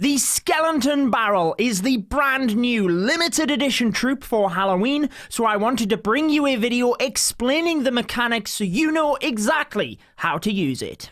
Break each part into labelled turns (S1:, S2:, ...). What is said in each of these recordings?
S1: The Skeleton Barrel is the brand new limited edition troop for Halloween, so I wanted to bring you a video explaining the mechanics so you know exactly how to use it.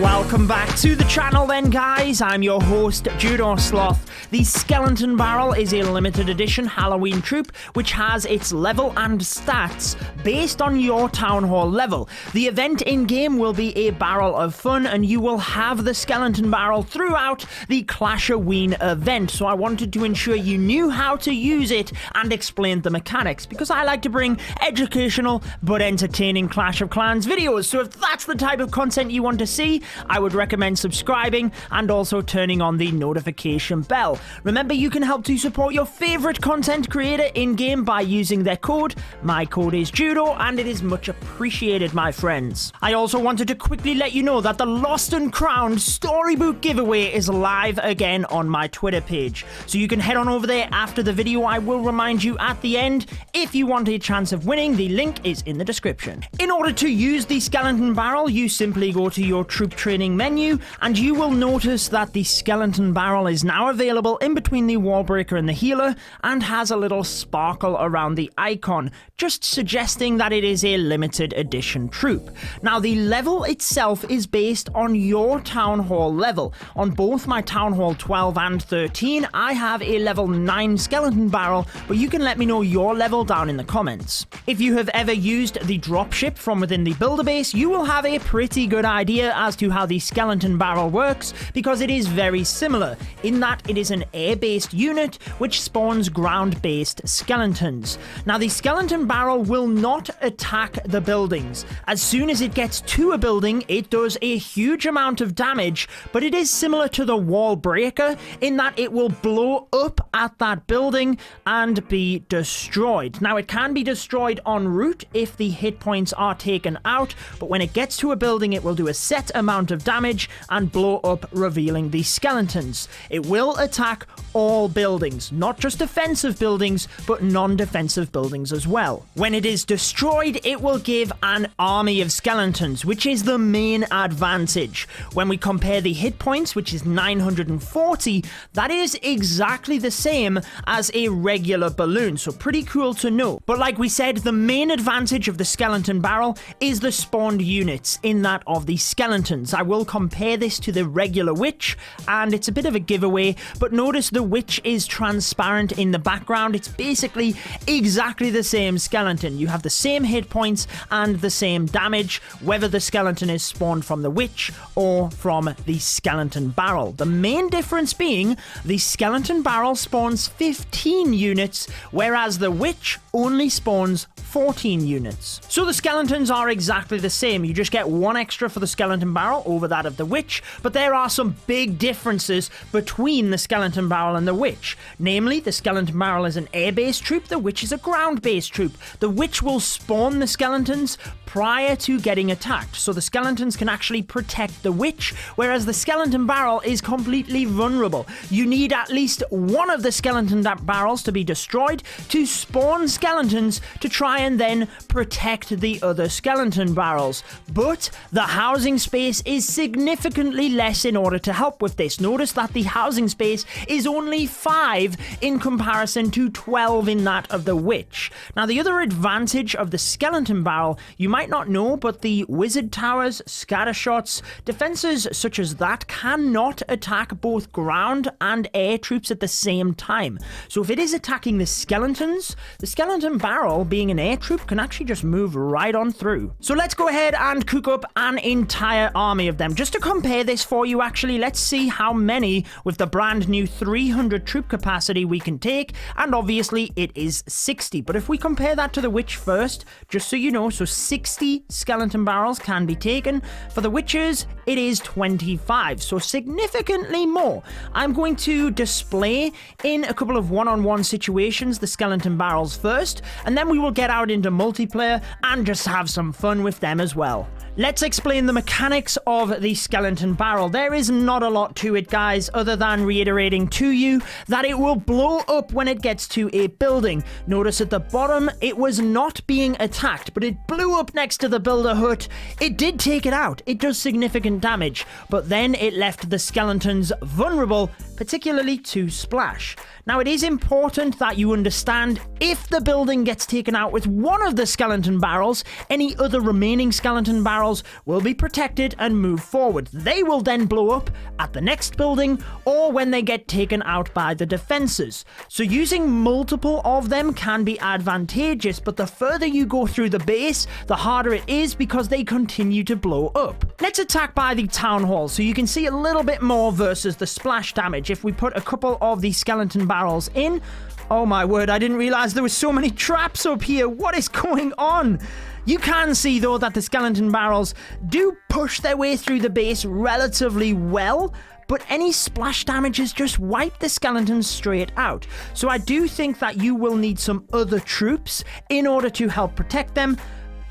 S1: Welcome back to the channel then, guys. I'm your host, Judo Sloth. The Skeleton Barrel is a limited edition Halloween troop which has its level and stats based on your town hall level. The event in-game will be a barrel of fun and you will have the Skeleton Barrel throughout the Clash-a-Ween event. So I wanted to ensure you knew how to use it and explain the mechanics because I like to bring educational but entertaining Clash of Clans videos. So if that's the type of content you want to see, I would recommend subscribing and also turning on the notification bell. Remember, you can help to support your favorite content creator in-game by using their code. My code is Judo, and it is much appreciated, my friends. I also wanted to quickly let you know that the Lost and Crowned Storybook giveaway is live again on my Twitter page. So you can head on over there after the video. I will remind you at the end. If you want a chance of winning, the link is in the description. In order to use the Skeleton Barrel, you simply go to your troop training menu, and you will notice that the Skeleton Barrel is now available in between the wall breaker and the healer and has a little sparkle around the icon, just suggesting that it is a limited edition troop. Now, the level itself is based on your town hall level. On both my town hall 12 and 13, I have a level 9 Skeleton Barrel, but you can let me know your level down in the comments. If you have ever used the dropship from within the builder base, you will have a pretty good idea as to how the Skeleton Barrel works, because it is very similar in that it is an air-based unit which spawns ground-based skeletons. Now, the Skeleton Barrel will not attack the buildings. As soon as it gets to a building, it does a huge amount of damage, but it is similar to the wall breaker in that it will blow up at that building and be destroyed. Now, it can be destroyed en route if the hit points are taken out, but when it gets to a building, it will do a set amount of damage and blow up, revealing the skeletons. It will attack all buildings, not just defensive buildings, but non-defensive buildings as well. When it is destroyed, it will give an army of skeletons, which is the main advantage. When we compare the hit points, which is 940, that is exactly the same as a regular balloon, so pretty cool to know. But like we said, the main advantage of the Skeleton Barrel is the spawned units in that of the skeletons. I will compare this to the regular witch, and it's a bit of a giveaway, but notice the witch is transparent in the background. It's basically exactly the same skeleton. You have the same hit points and the same damage, whether the skeleton is spawned from the witch or from the Skeleton Barrel. The main difference being the Skeleton Barrel spawns 15 units, whereas the witch only spawns 14 units. So the skeletons are exactly the same. You just get one extra for the Skeleton Barrel over that of the witch, but there are some big differences between the Skeleton Barrel and the witch. Namely, the Skeleton Barrel is an air-based troop, the witch is a ground-based troop. The witch will spawn the skeletons prior to getting attacked, so the skeletons can actually protect the witch, whereas the Skeleton Barrel is completely vulnerable. You need at least one of the Skeleton Barrels to be destroyed to spawn skeletons to try and then protect the other Skeleton Barrels. But the housing space is significantly less in order to help with this. Notice that the housing space is only 5 in comparison to 12 in that of the witch. Now, the other advantage of the Skeleton Barrel, you might not know, but the wizard towers, scatter shots, defenses such as that cannot attack both ground and air troops at the same time. So if it is attacking the skeletons, the Skeleton Barrel, being an air troop, can actually just move right on through. So let's go ahead and cook up an entire army of them. Just to compare this for you, actually, let's see how many with the brand new 300 troop capacity we can take, and obviously it is 60. But if we compare that to the witch first, just so you know, so 60 Skeleton Barrels can be taken. For the witches, it is 25, so significantly more. I'm going to display in a couple of one-on-one situations the Skeleton Barrels first, and then we will get out into multiplayer and just have some fun with them as well. Let's explain the mechanics of the Skeleton Barrel. There is not a lot to it, guys, other than reiterating to you that it will blow up when it gets to a building. Notice at the bottom, it was not being attacked, but it blew up next to the builder hut. It did take it out. It does significant damage, but then it left the skeletons vulnerable, particularly to splash. Now, it is important that you understand if the building gets taken out with one of the skeleton barrels, any other remaining skeleton barrels will be protected and move forward. They will then blow up at the next building or when they get taken out by the defenses. So using multiple of them can be advantageous, but the further you go through the base, the harder it is because they continue to blow up. Let's attack by the town hall so you can see a little bit more versus the splash damage. If we put a couple of the skeleton barrels in, oh my word, I didn't realize there were so many traps up here. What is going on? You can see though that the skeleton barrels do push their way through the base relatively well, but any splash damages just wipe the skeletons straight out. So I do think that you will need some other troops in order to help protect them.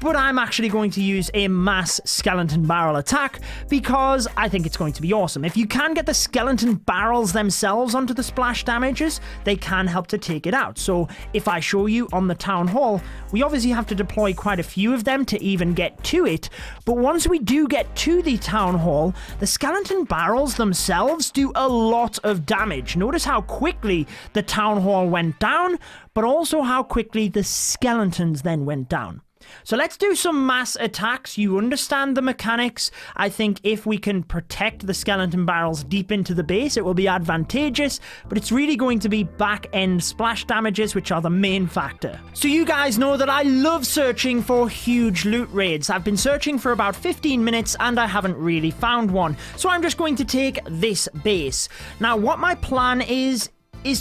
S1: But I'm actually going to use a mass skeleton barrel attack because I think it's going to be awesome. If you can get the skeleton barrels themselves onto the splash damages, they can help to take it out. So if I show you on the town hall, we obviously have to deploy quite a few of them to even get to it. But once we do get to the town hall, the skeleton barrels themselves do a lot of damage. Notice how quickly the town hall went down, but also how quickly the skeletons then went down. So let's do some mass attacks. You understand the mechanics. I think if we can protect the skeleton barrels deep into the base, it will be advantageous, but it's really going to be back-end splash damages, which are the main factor. So you guys know that I love searching for huge loot raids. I've been searching for about 15 minutes and I haven't really found one. So I'm just going to take this base. Now, what my plan is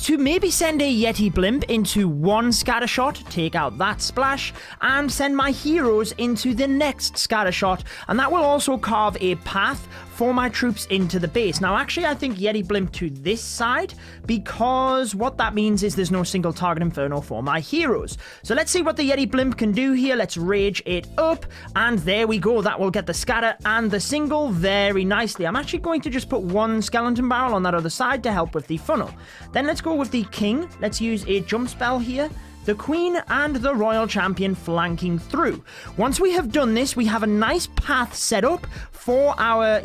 S1: to maybe send a Yeti blimp into one scattershot, take out that splash, and send my heroes into the next scattershot, and that will also carve a path for my troops into the base. Now, actually, I think Yeti blimp to this side, because what that means is there's no single target inferno for my heroes. So let's see what the Yeti blimp can do here. Let's rage it up, and there we go. That will get the scatter and the single very nicely. I'm actually going to just put one skeleton barrel on that other side to help with the funnel. Then let's go with the king. Let's use a jump spell here. The queen and the royal champion flanking through. Once we have done this, we have a nice path set up for our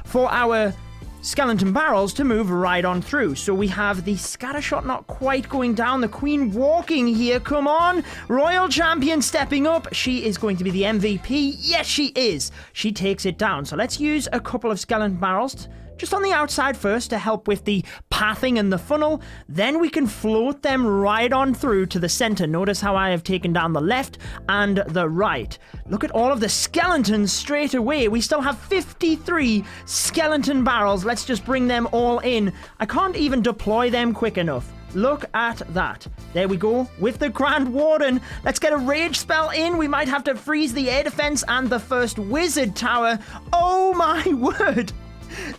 S1: for our skeleton barrels to move right on through. So we have the scattershot not quite going down, the queen walking here, come on, royal champion stepping up, she is going to be the MVP, yes she is, she takes it down. So let's use a couple of skeleton barrels just on the outside first to help with the pathing and the funnel. Then we can float them right on through to the center. Notice how I have taken down the left and the right. Look at all of the skeletons straight away. We still have 53 skeleton barrels. Let's just bring them all in. I can't even deploy them quick enough. Look at that. There we go with the Grand Warden. Let's get a rage spell in. We might have to freeze the air defense and the first wizard tower. Oh my word.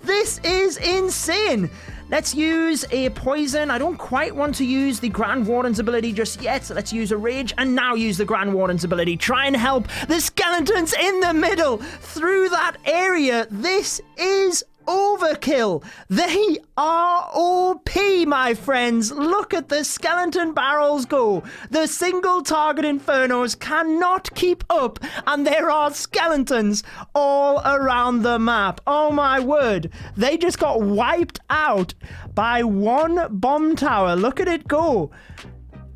S1: This is insane. Let's use a poison. I don't quite want to use the Grand Warden's ability just yet. So let's use a rage and now use the Grand Warden's ability. Try and help the skeletons in the middle through that area. This is overkill. They are OP, my friends. Look at the skeleton barrels go. The single target infernos cannot keep up, and there are skeletons all around the map. Oh my word. They just got wiped out by one bomb tower. Look at it go.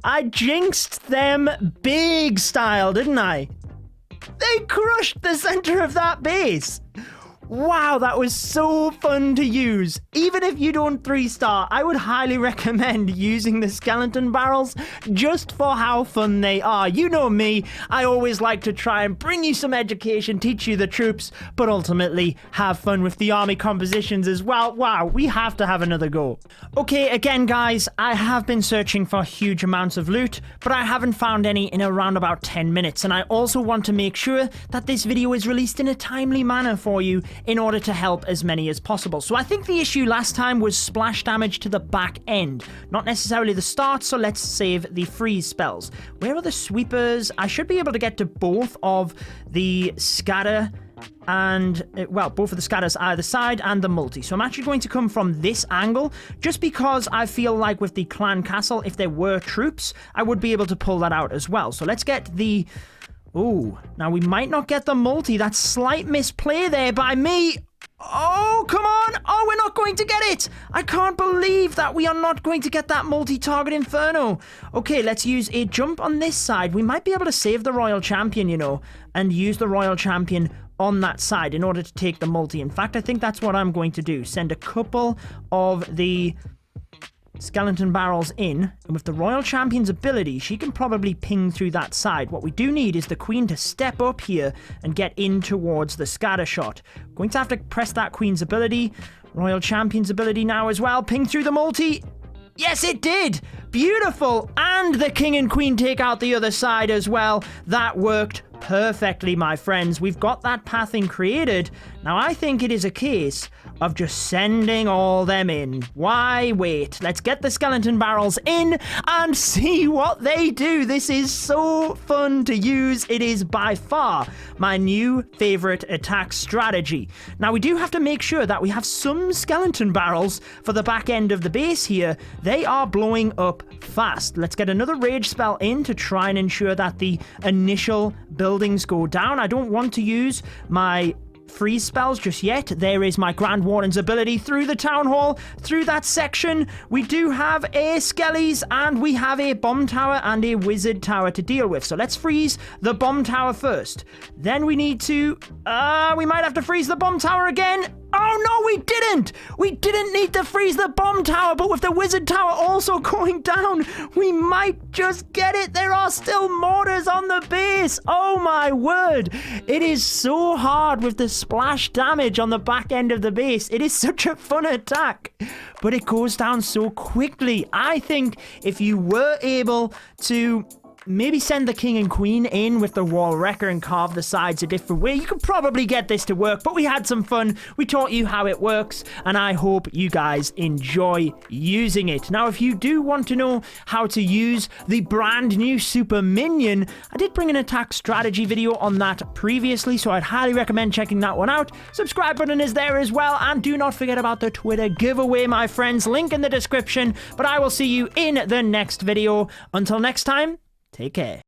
S1: I jinxed them big style, didn't I? They crushed the center of that base. Wow, that was so fun to use. Even if you don't 3-star, I would highly recommend using the skeleton barrels just for how fun they are. You know me, I always like to try and bring you some education, teach you the troops, but ultimately have fun with the army compositions as well. Wow, we have to have another go. Okay, again guys, I have been searching for huge amounts of loot, but I haven't found any in around about 10 minutes, and I also want to make sure that this video is released in a timely manner for you in order to help as many as possible. So I think the issue last time was splash damage to the back end, not necessarily the start, so let's save the freeze spells. Where are the sweepers? I should be able to get to both of the scatter and, well, both of the scatters either side and the multi. So I'm actually going to come from this angle just because I feel like with the clan castle, if there were troops, I would be able to pull that out as well. So let's get the Ooh, now we might not get the multi. That's slight misplay there by me. Oh, come on. Oh, we're not going to get it. I can't believe that we are not going to get that multi-target Inferno. Okay, let's use a jump on this side. We might be able to save the Royal Champion, you know, and use the Royal Champion on that side in order to take the multi. In fact, I think that's what I'm going to do. Send a couple of the skeleton barrels in, and with the Royal Champion's ability, she can probably ping through that side. What we do need is the Queen to step up here and get in towards the scatter shot. Going to have to press that Queen's ability. Royal Champion's ability now as well. Ping through the multi. Yes, it did! Beautiful! And the King and Queen take out the other side as well. That worked perfectly, my friends. We've got that pathing created. Now, I think it is a case of just sending all them in. Why wait? Let's get the skeleton barrels in and see what they do. This is so fun to use. It is by far my new favorite attack strategy. Now, we do have to make sure that we have some skeleton barrels for the back end of the base here. They are blowing up fast. Let's get another rage spell in to try and ensure that the initial buildings go down. I don't want to use my freeze spells just yet. There is my Grand Warden's ability through the town hall, through that section. We do have a skellies and we have a bomb tower and a wizard tower to deal with. So let's freeze the bomb tower first. Then we need to, we might have to freeze the bomb tower again. Oh no, we didn't! We didn't need to freeze the bomb tower, but with the wizard tower also going down, we might just get it. There are still mortars on the base. Oh my word. It is so hard with the splash damage on the back end of the base. It is such a fun attack, but it goes down so quickly. I think if you were able to maybe send the King and Queen in with the wall wrecker and carve the sides a different way, you could probably get this to work. But we had some fun. We taught you how it works, and I hope you guys enjoy using it. Now, if you do want to know how to use the brand new Super Minion, I did bring an attack strategy video on that previously, so I'd highly recommend checking that one out. Subscribe button is there as well, and do not forget about the Twitter giveaway, my friends. Link in the description. But I will see you in the next video. Until next time, take care.